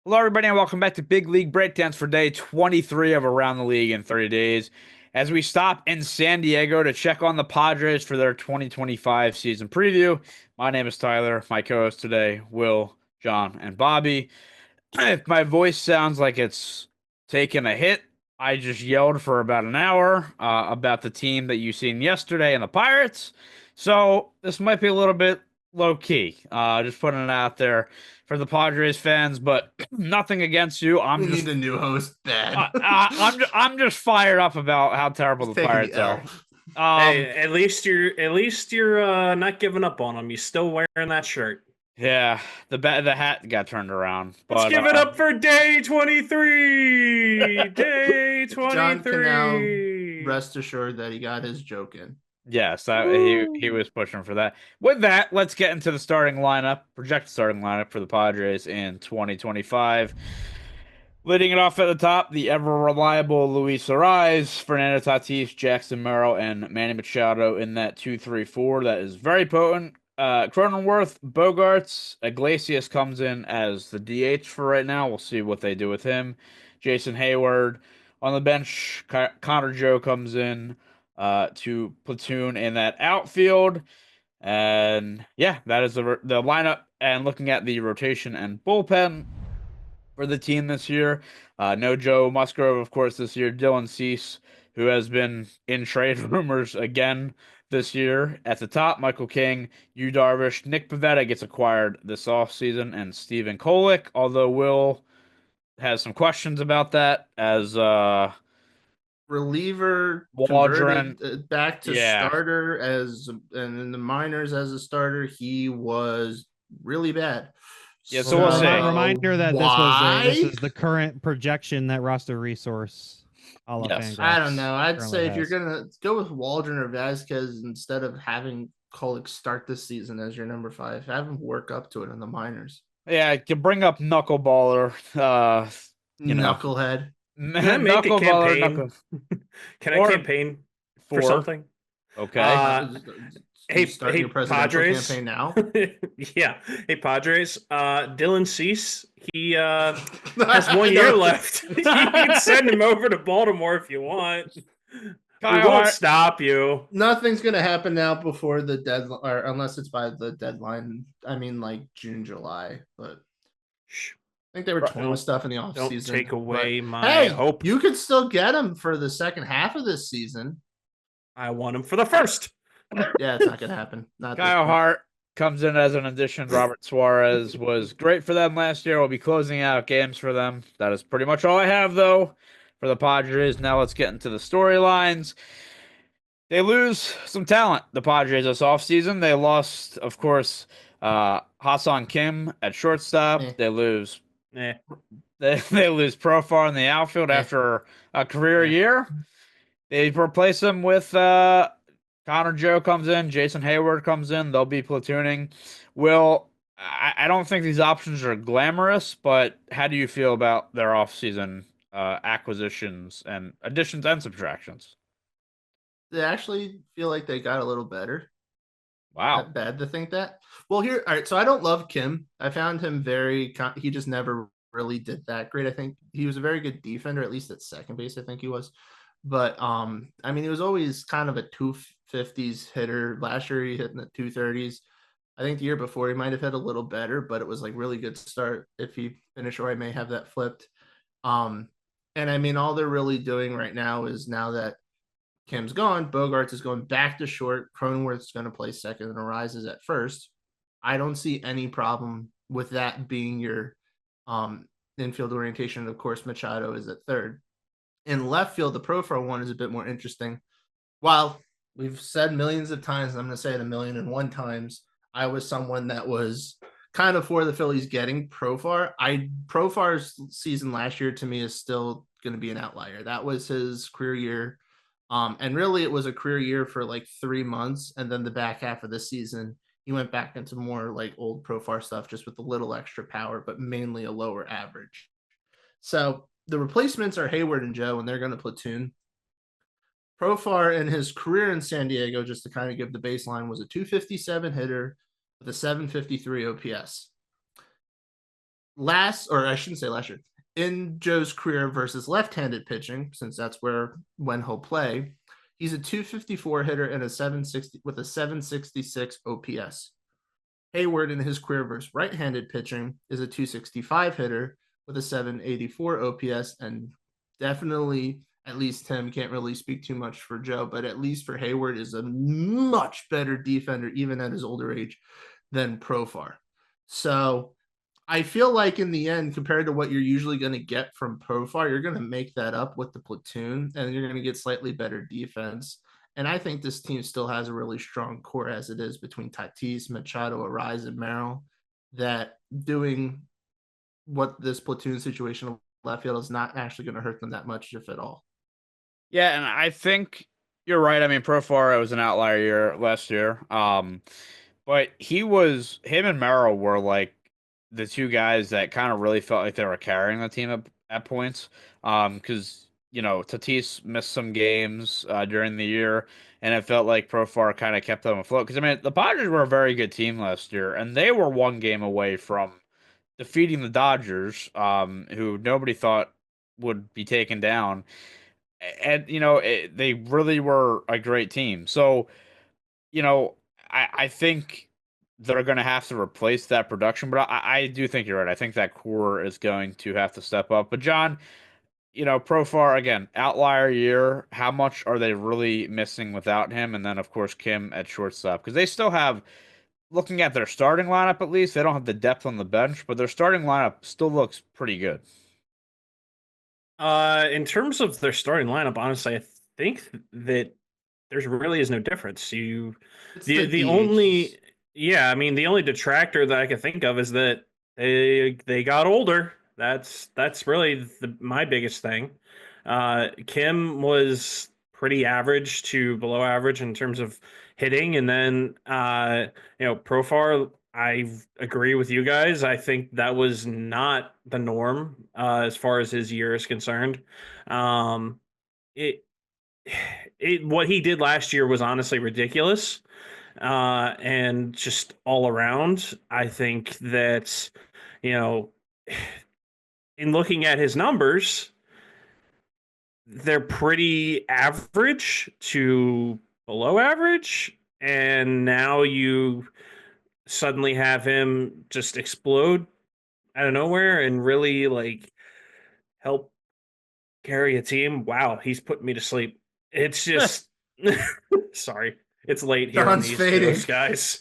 Hello, everybody, and welcome back to Big League Breakdowns for day 23 of Around the League in 30 days. As we stop in San Diego to check on the Padres for their 2025 season preview, my name is Tyler. My co host today, Will, John, and Bobby. If my voice sounds like it's taken a hit, I just yelled for about an hour about the team that you seen yesterday and the Pirates. So this might be a little bit low key. Just putting it out there for the Padres fans, but nothing against you. We need a new host bad. I'm just fired up about how terrible He's the taking the Pirates are. L. Um, Hey, at least you're not giving up on them. You're still wearing that shirt. yeah, the hat got turned around, Let's but give it up for day 23. Day John can now 23. rest assured that he got his joke in. yes, he Woo. was pushing for that. With that, let's get into the starting lineup, projected starting lineup for the Padres in 2025. Leading it off at the top, the ever reliable Luis Ariz, Fernando Tatis, Jackson Merrill, and Manny Machado in that 2-3-4. That is very potent. Cronenworth, Bogarts, Iglesias comes in as the DH for right now. We'll see what they do with him. Jason Hayward on the bench. Connor Joe comes in to platoon in that outfield. And yeah, that is the lineup. And looking at the rotation and bullpen for the team this year. No Joe Musgrove, of course, this year. Dylan Cease, who has been in trade rumors again this year. At the top, Michael King, Yu Darvish, Nick Pivetta gets acquired this offseason, and Stephen Kolek, although Will has some questions about that as Reliever Waldron. converted back to Yeah. starter and in the minors as a starter, he was really bad. Yeah, so we'll see. Reminder that this Why? is the current projection that roster resource Yes. I don't know. I'd currently say if you're has. gonna go with Waldron or Vasquez instead of having Kolek start this season as your number 5, have him work up to it in the minors. Yeah, you can bring up Knuckleballer. You know, Knucklehead. Can I make a Knuckleballer, campaign? Can I Or campaign for four. something? Okay. Start your presidential Padres. campaign now. Yeah. Hey, Padres. Dylan Cease. He has 1 year left. You can send him over to Baltimore if you want. We Kyle won't Hart- stop you. Nothing's gonna happen now before the deadline, or unless it's by the deadline. I mean, like June, July. But I think they were toying with stuff in the Don't offseason. take away but, my hey, hope. You could still get him for the second half of this season. I want him for the first. Yeah, it's not gonna happen. Not Kyle Hart comes in as an addition. Robert Suarez was great for them last year. We'll be closing out games for them. That is pretty much all I have, though, for the Padres. Now let's get into the storylines. They lose some talent, the Padres, this offseason. They lost, of course, Hassan Kim at shortstop. They lose. They lose Profar in the outfield after a career year. They replace him with Connor Joe comes in, Jason Hayward comes in. They'll be platooning. I don't think these options are glamorous, but how do you feel about their offseason acquisitions and additions and subtractions? They actually feel like they got a little better. Wow. Not bad to think that. Well, all right. So I don't love Kim. I found him he just never really did that great. I think he was a very good defender, at least at second base. I think he was. But I mean, he was always kind of a 250s hitter. Last year he hit in the 230s. I think the year before he might have hit a little better, but it was like really good start. If he finished, or I may have that flipped. And I mean, all they're really doing right now is, now that Kim's gone, Bogarts is going back to short. Cronenworth's going to play second, and Arises at first. I don't see any problem with that being your infield orientation. Of course, Machado is at third. In left field, the Profar one is a bit more interesting. While we've said millions of times, I'm going to say it 1,000,001 times, I was someone that was kind of for the Phillies getting Profar. Profar's season last year to me is still going to be an outlier. That was his career year. And really it was a career year for like 3 months. And then the back half of the season, he went back into more like old Profar stuff, just with a little extra power, but mainly a lower average. So the replacements are Hayward and Joe, and they're going to platoon. Profar in his career in San Diego, just to kind of give the baseline, was a 257 hitter with a 753 OPS. or I shouldn't say last year, in Joe's career versus left-handed pitching, since that's when he'll play, he's a 254 hitter and a 760 with a 766 OPS. Hayward in his career versus right-handed pitching is a 265 hitter with a 784 OPS, and definitely, at least Tim can't really speak too much for Joe, but at least for Hayward is a much better defender even at his older age than Profar. So I feel like in the end, compared to what you're usually going to get from Profar, you're going to make that up with the platoon, and you're going to get slightly better defense. And I think this team still has a really strong core as it is between Tatis, Machado, Arise, and Merrill. That doing what this platoon situation of left field is not actually going to hurt them that much, if at all. Yeah, and I think you're right. I mean, Profar was an outlier year last year. But him and Merrill were like the two guys that kind of really felt like they were carrying the team at points. Because Tatis missed some games during the year, and it felt like Profar kind of kept them afloat. Because I mean, the Padres were a very good team last year, and they were one game away from defeating the Dodgers, who nobody thought would be taken down. And they really were a great team. So you know, I think they're going to have to replace that production, but I do think you're right. I think that core is going to have to step up. But John, Profar again, outlier year. How much are they really missing without him? And then of course Kim at shortstop, because they still have, looking at their starting lineup at least, they don't have the depth on the bench, but their starting lineup still looks pretty good. In terms of their starting lineup, honestly, I think that there's really is no difference. The only I mean the only detractor that I can think of is that they got older. That's really my biggest thing. Kim was pretty average to below average in terms of hitting, and then Profar. I agree with you guys. I think that was not the norm as far as his year is concerned. Um, it what he did last year was honestly ridiculous. And just all around, I think that, you know, in looking at his numbers, they're pretty average to below average. And now you suddenly have him just explode out of nowhere and really like help carry a team. Wow, he's putting me to sleep. It's just sorry. It's late here on John's the East fading. Coast, guys.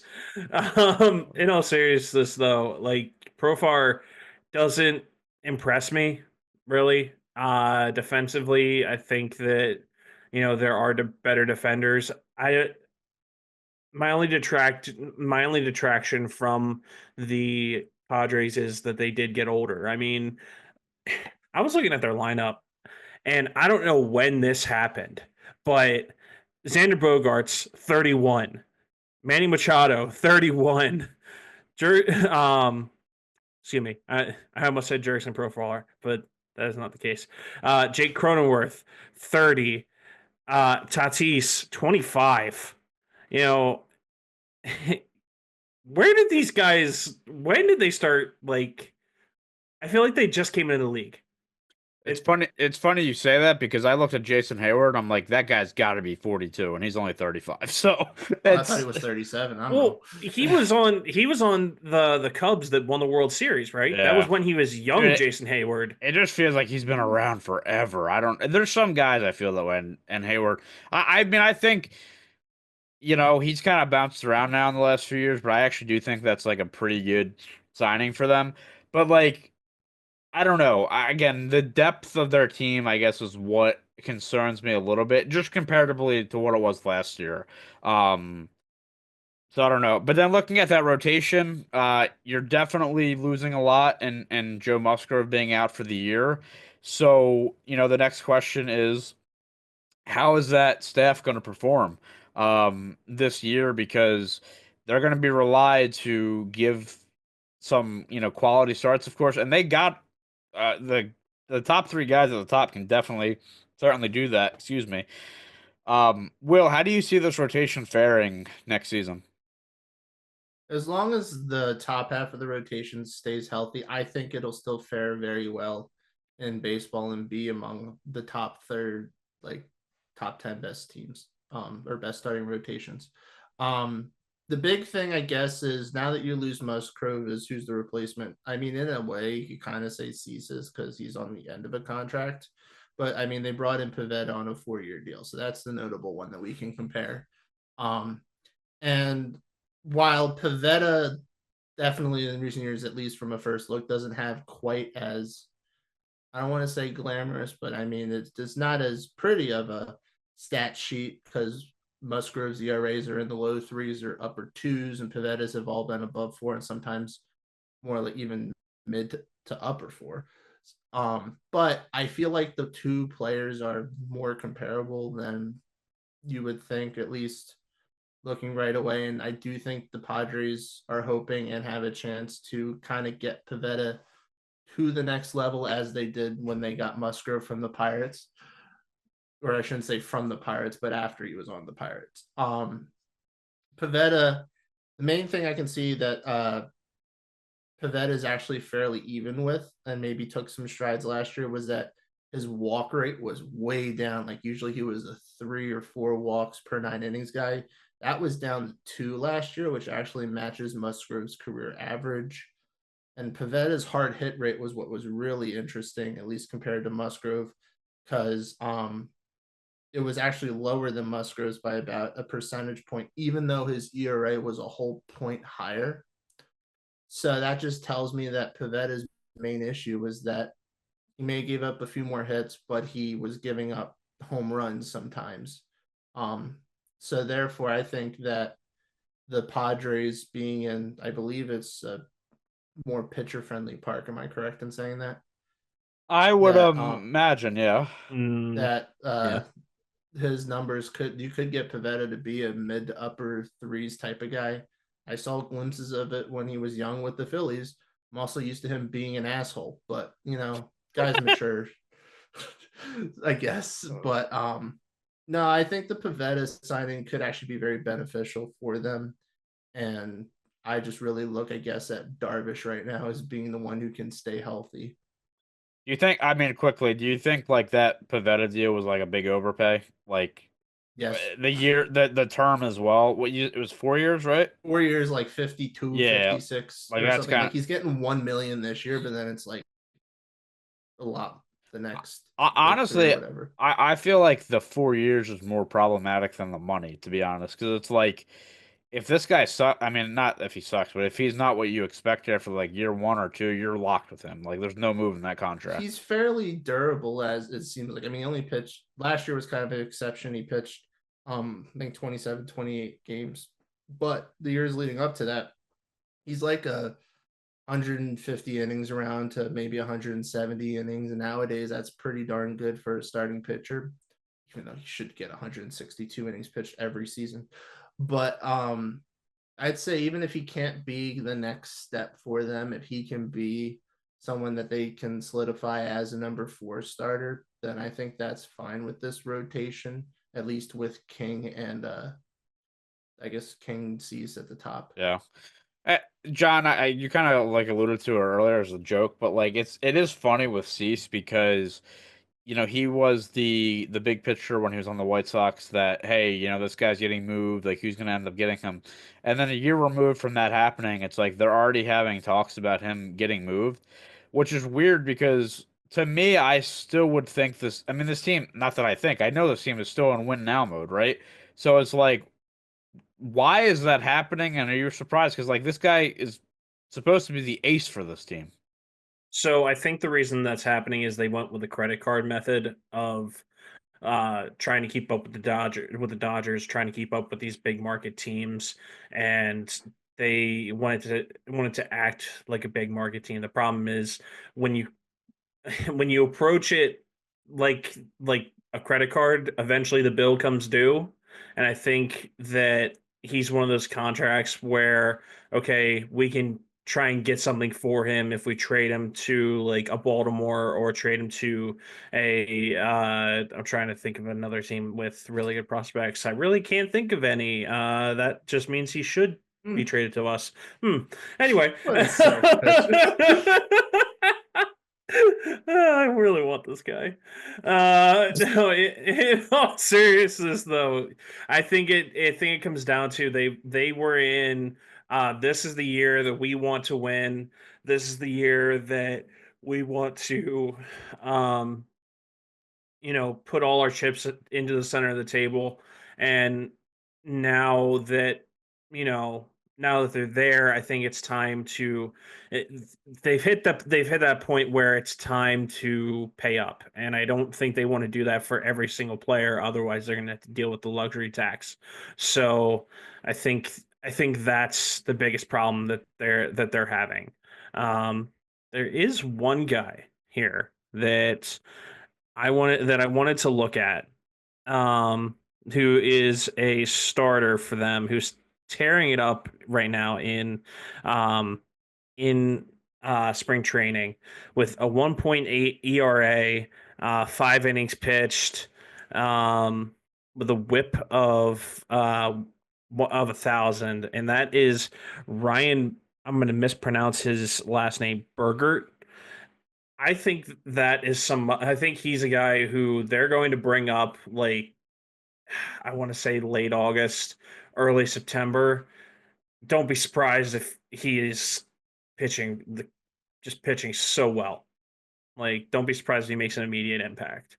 In all seriousness, though, like Profar doesn't impress me really. Defensively, I think that there are better defenders. I my only detraction from the Padres is that they did get older. I mean, I was looking at their lineup, and I don't know when this happened, but Xander Bogaerts, 31. Manny Machado, 31. Excuse me. I almost said Jurickson Profar, but that is not the case. Jake Cronenworth, 30. Tatis, 25. You know, when did they start, like, I feel like they just came into the league. It's funny. It's funny you say that because I looked at Jason Hayward. I'm like, that guy's got to be 42, and he's only 35. So I thought he was 37. I don't know. He was on the Cubs that won the World Series, right? Yeah. That was when he was young, Jason Hayward. It just feels like he's been around forever. I don't. There's some guys I feel that way, and Hayward. I mean, I think he's kind of bounced around now in the last few years, but I actually do think that's like a pretty good signing for them. But like, I don't know. Again, the depth of their team, I guess, is what concerns me a little bit, just comparatively to what it was last year. So I don't know. But then looking at that rotation, you're definitely losing a lot, and Joe Musgrove being out for the year. So the next question is, how is that staff going to perform this year? Because they're going to be relied to give some quality starts, of course, and they got the top three guys at the top can definitely certainly do that. Excuse me. Will, how do you see this rotation faring next season? As long as the top half of the rotation stays healthy, I think it'll still fare very well in baseball and be among the top third, like top 10 best teams, or best starting rotations. The big thing, I guess, is now that you lose Musgrove, is who's the replacement. I mean, in a way, you kind of say Ceases because he's on the end of a contract. But I mean, they brought in Pivetta on a 4-year deal. So that's the notable one that we can compare. And while Pivetta definitely in recent years, at least from a first look, doesn't have quite as, I don't want to say glamorous, but I mean, it's not as pretty of a stat sheet because Musgrove's ERAs are in the low threes or upper twos, and Pivetta's have all been above 4 and sometimes more like even mid to upper 4. But I feel like the two players are more comparable than you would think, at least looking right away. And I do think the Padres are hoping and have a chance to kind of get Pivetta to the next level as they did when they got Musgrove from the Pirates. Or I shouldn't say from the Pirates, but after he was on the Pirates. Pivetta, the main thing I can see that Pivetta is actually fairly even with and maybe took some strides last year was that his walk rate was way down. Like usually he was a 3 or 4 walks per 9 innings guy. That was down to 2 last year, which actually matches Musgrove's career average. And Pivetta's hard hit rate was what was really interesting, at least compared to Musgrove, because it was actually lower than Musgrove's by about a percentage point, even though his ERA was a whole point higher. So that just tells me that Pivetta's main issue was that he may give up a few more hits, but he was giving up home runs sometimes. So therefore, I think that the Padres being in, I believe it's a more pitcher-friendly park. Am I correct in saying that? I would That, imagine, yeah. That Yeah. his numbers you could get Pivetta to be a mid to upper threes type of guy. I saw glimpses of it when he was young with the Phillies. I'm also used to him being an asshole, but guys mature, I guess. But no, I think the Pivetta signing could actually be very beneficial for them. And I just really look, I guess, at Darvish right now as being the one who can stay healthy. You think, I mean, quickly, do you think like that Pavetta deal was like a big overpay? Like Yes. the term as well. It was 4 years, right? 4 years, like 52, Yeah, 56 like or that's something. kind Like of he's getting 1 million this year, but then it's like a lot the next like 3 or honestly. whatever. I feel like the 4 years is more problematic than the money, to be honest, because it's like if this guy sucks, I mean, not if he sucks, but if he's not what you expect after like year 1 or 2, you're locked with him. Like, there's no move in that contract. He's fairly durable, as it seems like. I mean, he only pitched last year was kind of an exception. He pitched I think 27, 28 games. But the years leading up to that, he's like a 150 innings around to maybe 170 innings. And nowadays that's pretty darn good for a starting pitcher, even though he should get 162 innings pitched every season. But I'd say even if he can't be the next step for them, if he can be someone that they can solidify as a number 4 starter, then I think that's fine with this rotation, at least with King and I guess King Cease at the top. Yeah. John, you kind of like alluded to it earlier as a joke, but like it is funny with Cease because he was the big picture when he was on the White Sox that, hey, this guy's getting moved, like who's gonna end up getting him? And then a year removed from that happening, it's like they're already having talks about him getting moved, which is weird because to me, I still would think this. I mean, this team, not that I know this team is still in win now mode, right? So it's like, why is that happening? And are you surprised? Because like this guy is supposed to be the ace for this team. So I think the reason that's happening is they went with the credit card method of trying to keep up with the Dodgers, trying to keep up with these big market teams, and they wanted to act like a big market team. The problem is when you when you approach it like a credit card, eventually the bill comes due. And I think that he's one of those contracts where, okay, we can try and get something for him if we trade him to like a Baltimore or trade him to a I'm trying to think of another team with really good prospects. I really can't think of any. That just means he should be traded to us. Anyway. What a sad pitch. I really want this guy. No, in all seriousness, though, I think it comes down to they were in. This is the year that we want to win. This is the year that we want to, um, put all our chips into the center of the table. And now that, you know, now that they're there, I think it's time to it, they've hit that point where it's time to pay up. And I don't think they want to do that for every single player. Otherwise, they're going to have to deal with the luxury tax. So I think that's the biggest problem that they're having. There is one guy here that I wanted to look at, who is a starter for them, who's tearing it up right now um, in spring training with a 1.8 ERA, 5 innings pitched, with a WHIP of 1,000, and that is Ryan. I'm going to mispronounce his last name, Bergert. I think that is some. I think he's a guy who they're going to bring up, like, I want to say late August, early September. Don't be surprised if he is just pitching so well. Like, don't be surprised if he makes an immediate impact.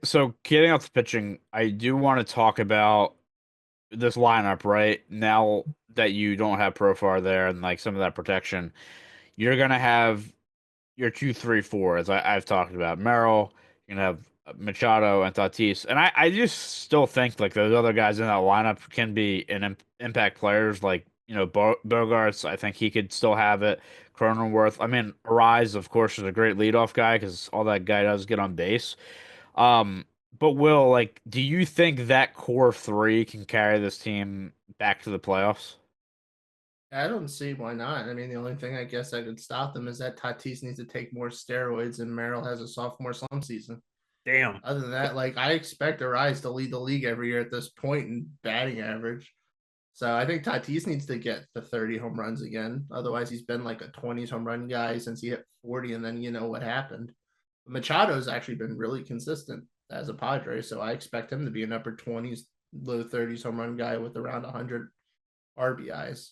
So getting off the pitching, I do want to talk about this lineup right now that you don't have Profar there and like some of that protection. You're gonna have your 2, 3, 4, as I've talked about. Merrill, you're gonna have Machado and Tatis, and I just still think like those other guys in that lineup can be impact players. Like Bogarts, I think he could still have it. Cronenworth, I mean, Arise, of course, is a great leadoff guy because all that guy does get on base. Um, but Will, like, do you think that core three can carry this team back to the playoffs? I don't see why not. I mean, the only thing I guess I could stop them is that Tatis needs to take more steroids and Merrill has a sophomore slump season. Damn. Other than that, like, I expect Arise to lead the league every year at this point in batting average. So I think Tatis needs to get the 30 home runs again. Otherwise, he's been like a 20s home run guy since he hit 40, and then you know what happened. Machado's actually been really consistent as a Padre, so I expect him to be an upper 20s, low 30s home run guy with around 100 RBIs.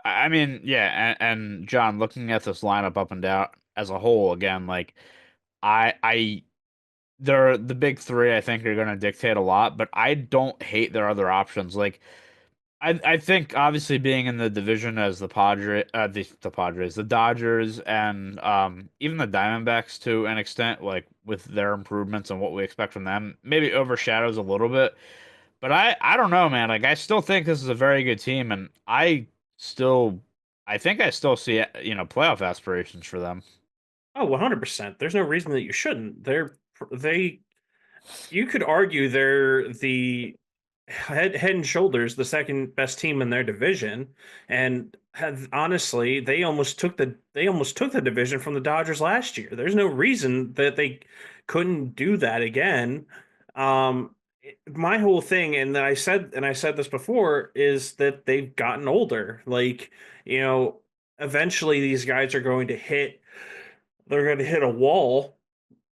I mean, yeah, and John, looking at this lineup up and down as a whole again, like I they're the big three I think are gonna dictate a lot, but I don't hate their other options. Like I think obviously being in the division as the Padres, the Dodgers and even the Diamondbacks to an extent, like with their improvements and what we expect from them, maybe overshadows a little bit. But I don't know, man. Like I still think this is a very good team, and still I think I still see playoff aspirations for them. Oh, 100%. There's no reason that you shouldn't. They you could argue they're the head and shoulders the second best team in their division, and honestly, they almost took the division from the Dodgers last year. There's no reason that they couldn't do that again. My whole thing, and I said this before, is that they've gotten older. Like, eventually these guys are going to hit. They're going to hit a wall,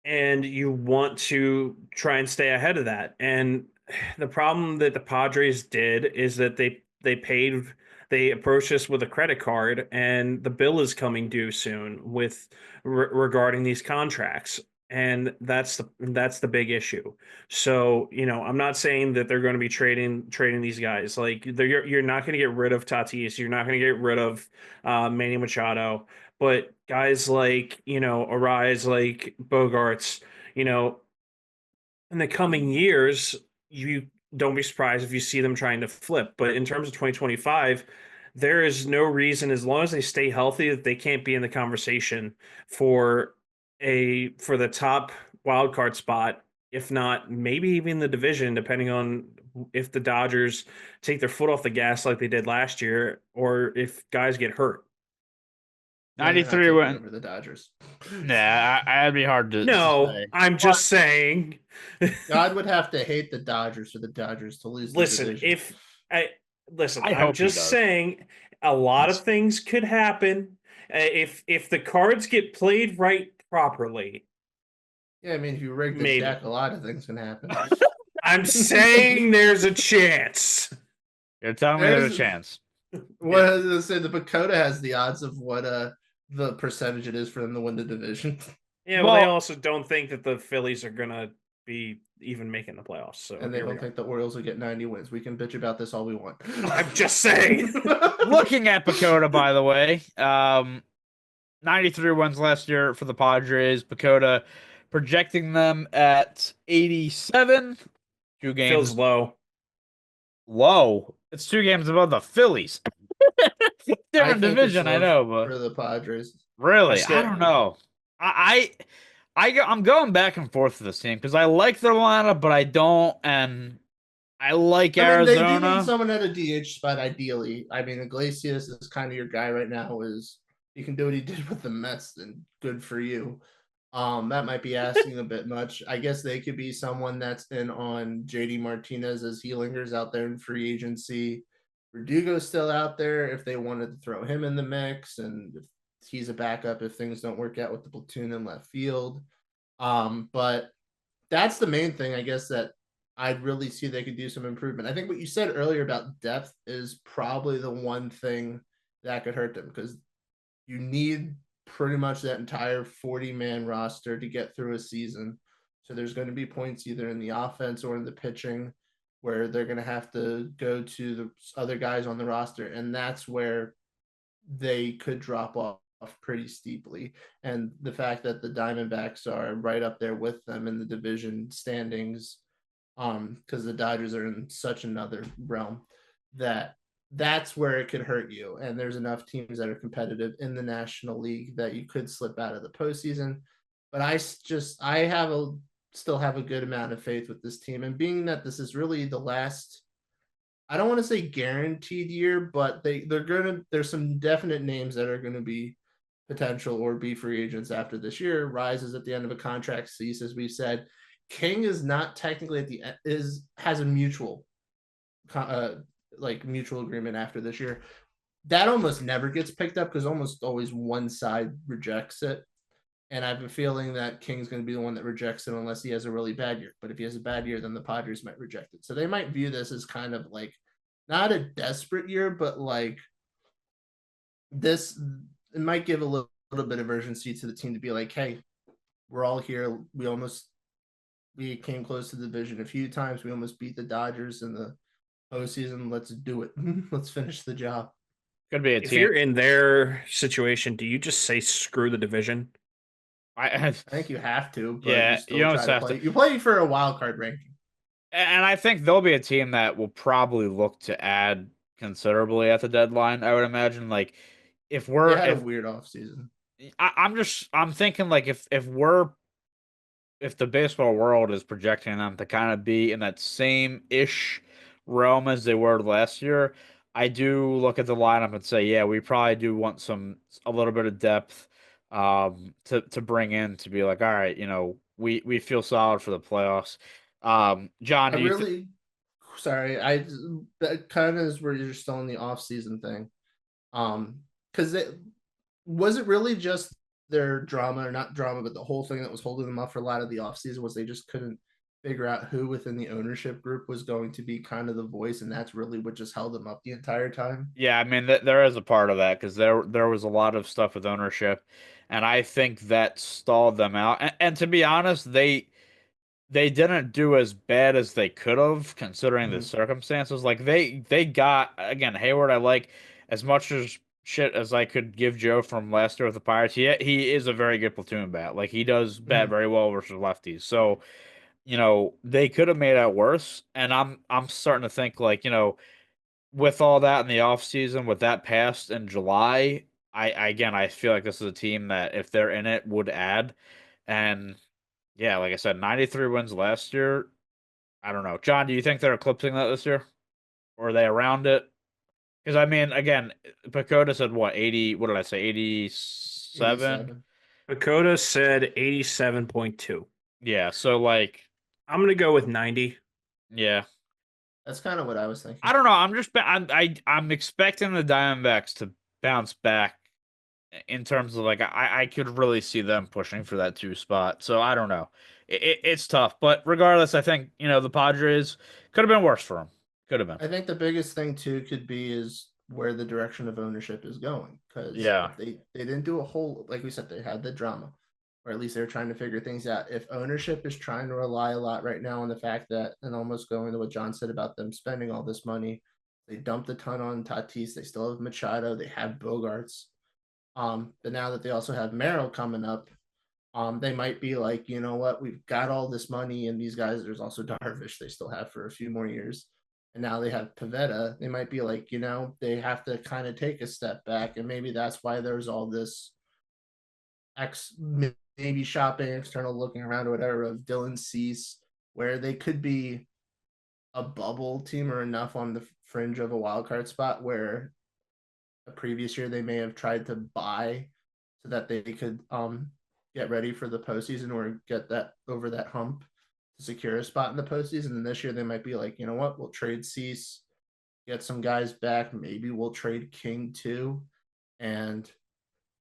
and you want to try and stay ahead of that. And the problem that the Padres did is that they approached us with a credit card, and the bill is coming due soon with regarding these contracts. And that's the big issue. So, I'm not saying that they're going to be trading these guys. Like, you're not going to get rid of Tatis. You're not going to get rid of Manny Machado. But guys like, Arise, like Bogarts, in the coming years, you don't be surprised if you see them trying to flip. But in terms of 2025, there is no reason, as long as they stay healthy, that they can't be in the conversation for the top wild card spot, if not maybe even the division, depending on if the Dodgers take their foot off the gas like they did last year, or if guys get hurt. 93 went over the Dodgers. Nah, I'd be hard to No, say. I'm just saying. God would have to hate the Dodgers for the Dodgers to lose. Listen, Listen, I I'm hope he just does. saying a lot of things could happen if the cards get played right properly. Yeah, I mean, if you rig the Maybe. deck, a lot of things can happen. I'm saying there's a chance. You're telling me there's a chance. What I was gonna say, the Pacoda has the odds of what the percentage it is for them to win the division. Yeah, well, they also don't think that the Phillies are gonna be even making the playoffs. So and they don't think the Orioles will get 90 wins. We can bitch about this all we want. I'm just saying. Looking at Pacoda, by the way, 93 wins last year for the Padres. Pacoda projecting them at 87. 2 games Feels low. low. It's 2 games above the Phillies. Different division, I know, but for the Padres. really, I don't know. I'm going back and forth with this team because I like their lineup, but I don't, and I like Arizona. They do need someone at a DH spot, ideally. I mean, Iglesias is kind of your guy right now. Is you can do what he did with the Mets, then good for you. That might be asking a bit much. I guess they could be someone that's in on JD Martinez as he lingers out there in free agency. Verdugo's still out there if they wanted to throw him in the mix, and if he's a backup if things don't work out with the platoon in left field. But that's the main thing, I guess, that I'd really see they could do some improvement. I think what you said earlier about depth is probably the one thing that could hurt them because you need pretty much that entire 40-man roster to get through a season. So there's going to be points either in the offense or in the pitching where they're going to have to go to the other guys on the roster. And that's where they could drop off pretty steeply. And the fact that the Diamondbacks are right up there with them in the division standings, because the Dodgers are in such another realm, that's where it could hurt you. And there's enough teams that are competitive in the National League that you could slip out of the postseason. But I still have a good amount of faith with this team. And being that this is really the last, I don't want to say guaranteed year, but there's some definite names that are gonna be potential or be free agents after this year. Rise is at the end of a contract cease, as we've said. King is not technically at the has a mutual mutual agreement after this year. That almost never gets picked up because almost always one side rejects it. And I have a feeling that King's going to be the one that rejects it unless he has a really bad year. But if he has a bad year, then the Padres might reject it. So they might view this as kind of like not a desperate year, but like this, it might give a little bit of urgency to the team to be like, hey, we're all here. We came close to the division a few times. We almost beat the Dodgers in the postseason. Let's do it. Let's finish the job. Could be a team. If you're in their situation, do you just say screw the division? I think you have to, but yeah, you almost have to. You play for a wild card ranking. And I think there'll be a team that will probably look to add considerably at the deadline. I would imagine, like, if we're a weird offseason. I'm thinking like if the baseball world is projecting them to kind of be in that same ish realm as they were last year, I do look at the lineup and say, yeah, we probably do want a little bit of depth to bring in to be like, all right, we feel solid for the playoffs. John, sorry, that kind of is where you're still in the off season thing. Because was it really just their drama, or not drama, but the whole thing that was holding them up for a lot of the offseason was they just couldn't figure out who within the ownership group was going to be kind of the voice, and that's really what just held them up the entire time. Yeah, I mean there is a part of that because there was a lot of stuff with ownership, and I think that stalled them out. And to be honest, they didn't do as bad as they could have considering the circumstances. Like they got, again, Hayward, I like as much as shit as I could give Joe from last year with the Pirates. He is a very good platoon bat. Like he does bat very well versus lefties. So, they could have made it worse. And I'm starting to think like, with all that in the offseason, with that passed in July, I feel like this is a team that if they're in it would add. And yeah, like I said, 93 wins last year. I don't know. John, do you think they're eclipsing that this year? Or are they around it? Because, I mean, again, Pacoda said what, 80, what did I say, 87? Pacoda said 87.2. Yeah, so, like... I'm going to go with 90. Yeah. That's kind of what I was thinking. I don't know. I'm expecting the Diamondbacks to bounce back in terms of like I could really see them pushing for that 2 spot. So I don't know. It's tough, but regardless, I think the Padres could have been worse for them. Could have been. I think the biggest thing too could be is where the direction of ownership is going. Because Yeah. if they didn't do a whole, like we said, they had the drama, or at least they're trying to figure things out. If ownership is trying to rely a lot right now on the fact that, and almost going to what John said about them spending all this money, they dumped a ton on Tatis. They still have Machado. They have Bogarts. But now that they also have Merrill coming up, they might be like, you know what, we've got all this money, and these guys, there's also Darvish they still have for a few more years. And now they have Pavetta. They might be like, they have to kind of take a step back. And maybe that's why there's all this maybe shopping, external looking around or whatever of Dylan Cease, where they could be a bubble team or enough on the fringe of a wild card spot where a previous year they may have tried to buy so that they could get ready for the postseason or get that over that hump to secure a spot in the postseason. And this year they might be like, you know what, we'll trade Cease, get some guys back. Maybe we'll trade King too, and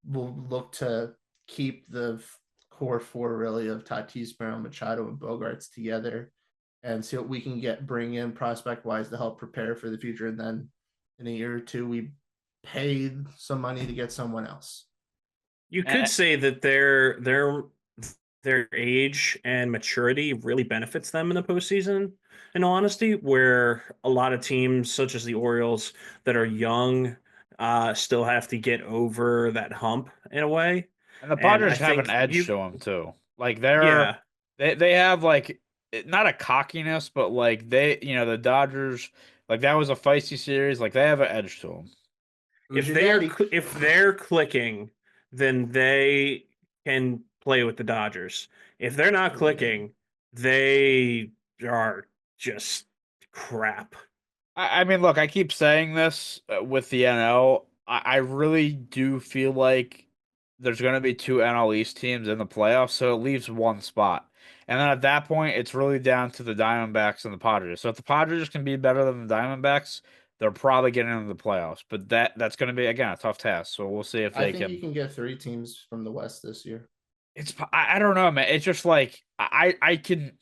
we'll look to keep the core 4 really of Tatis, Merrill, Machado, and Bogarts together, and see what we can bring in prospect wise to help prepare for the future. And then in a year or two, we paid some money to get someone else. You could say that their age and maturity really benefits them in the postseason, in all honesty, where a lot of teams such as the Orioles that are young still have to get over that hump in a way. And the And I Padres have an think edge to them too. Like yeah, they have like not a cockiness, but like the Dodgers, like that was a feisty series. Like they have an edge to them. if they're clicking, then they can play with the Dodgers. If they're not clicking, they are just crap. I mean, look, I keep saying this with the NL. I really do feel like there's going to be 2 NL East teams in the playoffs, so it leaves 1 spot. And then at that point, it's really down to the Diamondbacks and the Padres. So if the Padres can be better than the Diamondbacks, they're probably getting into the playoffs. But that's going to be, again, a tough task. So we'll see if I they think can. you can get 3 teams from the West this year. I don't know, man. It's just like I can.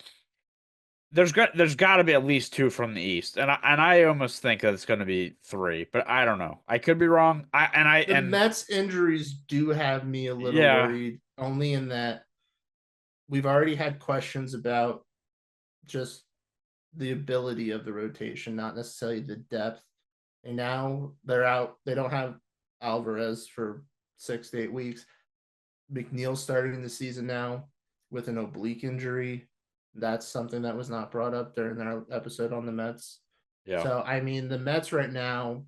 There's got to be at least 2 from the East, and I almost think that it's going to be 3, but I don't know. I could be wrong. The Mets injuries do have me a little worried, only in that we've already had questions about just the ability of the rotation, not necessarily the depth. And now they're out. They don't have Alvarez for 6 to 8 weeks. McNeil's starting the season now with an oblique injury. That's something that was not brought up during our episode on the Mets. Yeah. So, I mean, the Mets right now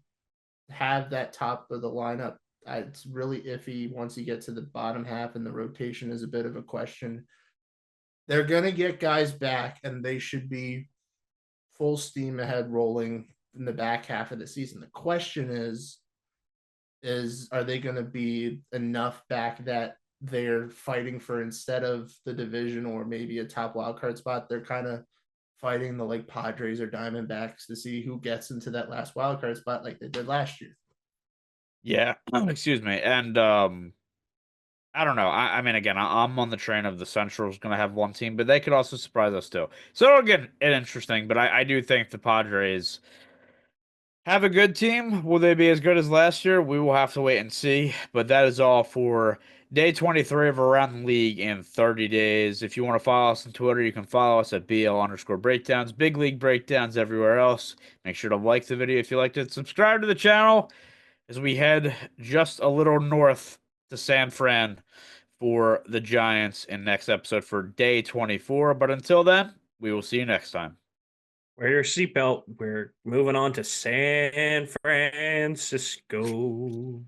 have that top of the lineup. It's really iffy once you get to the bottom half, and the rotation is a bit of a question. They're going to get guys back, and they should be full steam ahead rolling in the back half of the season. The question is are they going to be enough back that they're fighting for, instead of the division or maybe a top wild card spot, they're kind of fighting the like Padres or Diamondbacks to see who gets into that last wild card spot like they did last year. Yeah. Excuse me. And I don't know. I mean, again, I'm on the train of the Central's going to have 1 team, but they could also surprise us too. So it'll get interesting. But I do think the Padres have a good team. Will they be as good as last year? We will have to wait and see. But that is all for day 23 of Around the League in 30 days. If you want to follow us on Twitter, you can follow us at BL_breakdowns. Big League breakdowns everywhere else. Make sure to like the video if you liked it. Subscribe to the channel as we head just a little north to San Fran for the Giants in next episode for day 24. But until then, we will see you next time. Wear your seatbelt. We're moving on to San Francisco.